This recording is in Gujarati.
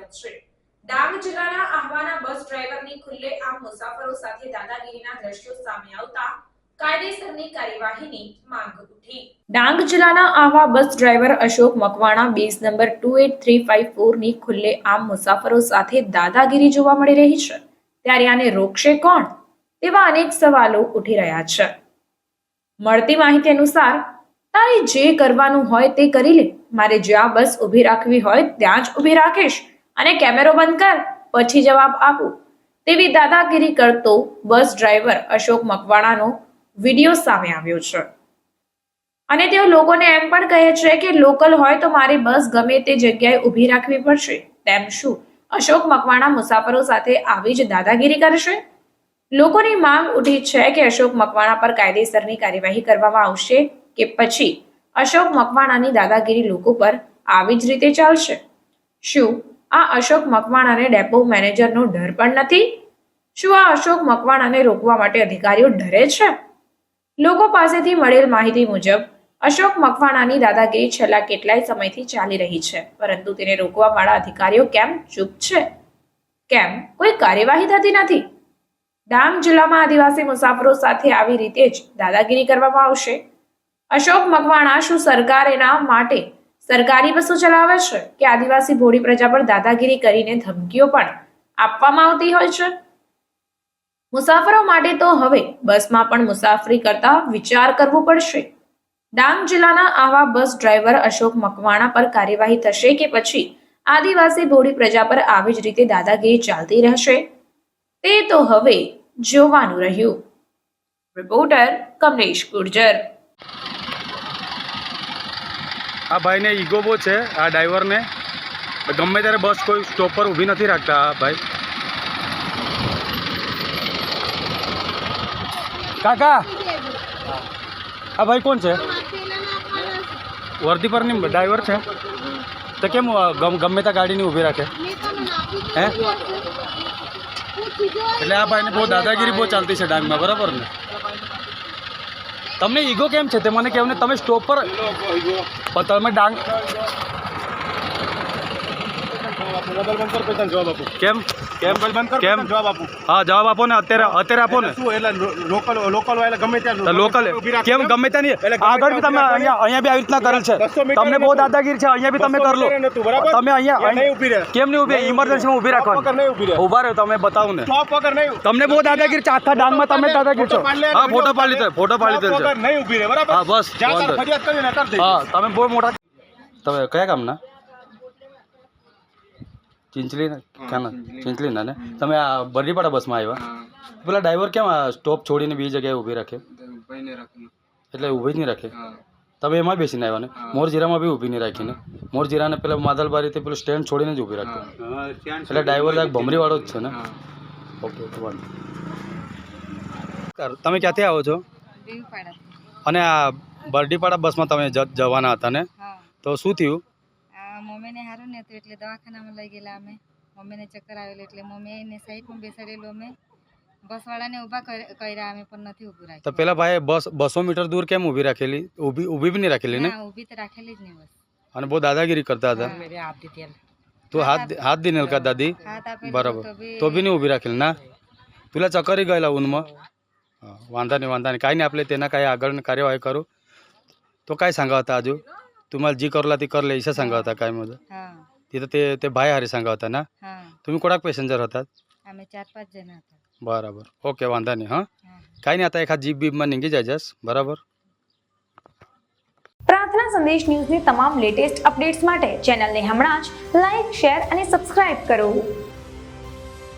સ્વાગત છે। ડાંગ જિલ્લાના આહવાના બસ ડ્રાઈવરની ખુલ્લેઆમ મુસાફરો સાથે દાદાગીરીના દ્રશ્યો સામે આવતા કાયદેસરની કાર્યવાહીની માંગ ઉઠી। ડાંગ જિલ્લાના Ahwa bus driver Ashok Makwana base number 28354 ની ખુલ્લેઆમ મુસાફરો સાથે દાદાગીરી જોવા મળી રહી છે, ત્યારે આને રોકશે કોણ તેવા અનેક સવાલો ઉઠી રહ્યા છે। મળતી માહિતી અનુસાર તારે જે કરવાનું હોય તે કરી લે, મારે જ્યાં બસ ઊભી રાખવી હોય ત્યાં જ ઊભી રાખીશ અને કેમેરો બંધ કર પછી જવાબ આપું તેવી દાદાગીરી કરતો બસ ડ્રાઈવર અશોક મકવાણાનો વિડીયો સામે આવ્યો છે અને તેઓ લોકોને એમ પણ કહે છે કે લોકલ હોય તો મારી બસ ગમે તે જગ્યાએ ઊભી રાખવી પડશે। તેમ શું અશોક મકવાણા મુસાફરો સાથે આવી જ દાદાગીરી કરશે? લોકોની માંગ ઉઠી છે કે અશોક મકવાણા પર કાયદેસરની કાર્યવાહી કરવામાં આવશે કે પછી અશોક મકવાણાની દાદાગીરી લોકો પર આવી જ રીતે ચાલશે? શું આ અશોક મકવાણાને ડેપો મેનેજરનો ડર પણ નથી? શું આ અશોક મકવાણાને રોકવા માટે અધિકારીઓ ડરે છે? લોકો પાસેથી મળેલ માહિતી મુજબ અશોક મકવાણાની દાદાગીરી છેલ્લા કેટલાય સમયથી ચાલી રહી છે, પરંતુ તેને રોકવા વાળા અધિકારીઓ કેમ ચૂપ છે? કેમ કોઈ કાર્યવાહી થતી નથી? ડાંગ જિલ્લામાં આદિવાસી મુસાફરો સાથે આવી રીતે જ દાદાગીરી કરવામાં આવશે? અશોક મકવાણા શું સરકાર એના માટે સરકારી બસો ચલાવે છે કે આદિવાસી ભોળી પ્રજા પર દાદાગીરી કરીને ધમકીઓ પણ આપવામાં આવતી હોય છે? મુસાફરો માટે તો હવે બસમાં પણ મુસાફરી કરતા વિચાર કરવો પડશે। ડાંગ જિલ્લાના આવા બસ ડ્રાઈવર અશોક મકવાણા પર કાર્યવાહી થશે કે પછી આદિવાસી ભોળી પ્રજા પર આવી જ રીતે દાદાગીરી ચાલતી રહેશે તે તો હવે જોવાનું રહ્યું। રિપોર્ટર કમલેશ ગુર્જર। આ ભાઈને ઈગો બહુ છે, આ ડ્રાઈવરને ગમે ત્યારે બસ કોઈ સ્ટોપ પર ઊભી નથી રાખતા। આ ભાઈ કાકા, આ ભાઈ કોણ છે? વર્દી પરની ડ્રાઈવર છે તો કેમ ગમે ત્યાં ગાડીની ઊભી રાખે હે? એટલે આ ભાઈને બહુ દાદાગીરી બહુ ચાલતી છે ડાંગમાં, બરાબર ને? તમને ઈગો કેમ છે તે મને કહો ને। તમે સ્ટોપ પર તમે ડાંગ કેમ કેમ કેમ જવાબ આપો? હા જવાબ આપો ને, અત્યારે આપો ને। લોકલ ગમે ત્યાં લોકલ કેમ ગમે ત્યાં નહીં? આગળ બી તમે અહીંયા બી આવી રીતના કરેલ છે, તમને બહુ દાદાગીરી છે, અહીંયા બી તમે કરી લો। તમે અહીંયા કેમ નહીં ઊભી? ઇમરજન્સીમાં ઊભી રાખવાની, ઊભા રહ્યો તમે બતાવો ને। તમને બહુ દાદાગીરી છે, આખા ડાંગમાં તમે દાદાગીરી છો। હા ફોટો પાડી લીધો, ફોટો પાડી લીધો છે। હા બસ હા, તમે બહુ મોટા। તમે કયા ગામના? ચિંચલી ચિંચલીના ને? તમે આ બરડીપાડા બસમાં આવ્યા? પેલા ડ્રાઈવર કેમ સ્ટોપ છોડીને બીજી જગ્યાએ ઊભી રાખે? એટલે ઊભી જ નહીં રાખે? તમે એમાં બેસીને આવ્યા ને? મોરજીરામાં બી ઊભી નહીં રાખીને? મોરજીરાને પેલા માદલબારીથી પેલું સ્ટેન્ડ છોડીને જ ઊભી રાખે, એટલે ડ્રાઈવર ભમરીવાળો જ છે ને? ઓકે તમે ક્યાંથી આવો છો? અને આ બરડીપાડા બસમાં તમે જવાના હતા ને, તો શું થયું? મમ્મીને સારું ને હતું એટલે દવાખાનામાં લઈ ગયેલા અમે। મમ્મીને ચક્કર આવેલું એટલે મમ્મીને સાઈડમાં બેસાડેલું અમે, બસવાળાને ઊભા કર્યા અમે પણ નથી ઊભું રાખ્યું। તો પેલા ભાઈ બસ 200 મીટર દૂર કેમ ઊભી રાખેલી? ઊભી બી નહીં રાખેલી ને? ઊભી તો રાખેલી જ નહીં બસ। અને બહુ દાદાગીરી કરતા હતા? તું હાથ દી નેલકા દાદી, બરાબર, તો બી નહીં ઊભી રાખેલી ના? પેલા ચક્કરી ગયેલા ઊનમાં? હા વાંધા નહીં કાંઈ નહીં, આપણે તેના કાંઈ આગળ કાર્યવાही કરું तो काय सांगा होता आजू? तुम्हाला जी करला ती करले इशा सांगा होता काय मग? तिथं ते भाई हरी सांगा होता ना? तुम्ही कोणाक पॅसेंजर होतात? आम्ही 4-5 जण होतो। बराबर, ओके वांधा नहीं। हाँ काही नहीं, आता एखाद जीप बीप में निघी जायजस, बराबर। प्रार्थना संदेश न्यूज़ ની તમામ લેટેસ્ટ અપડેટ્સ માટે ચેનલને હમણાં જ લાઈક, શેર અને સબસ્ક્રાઇબ કરો।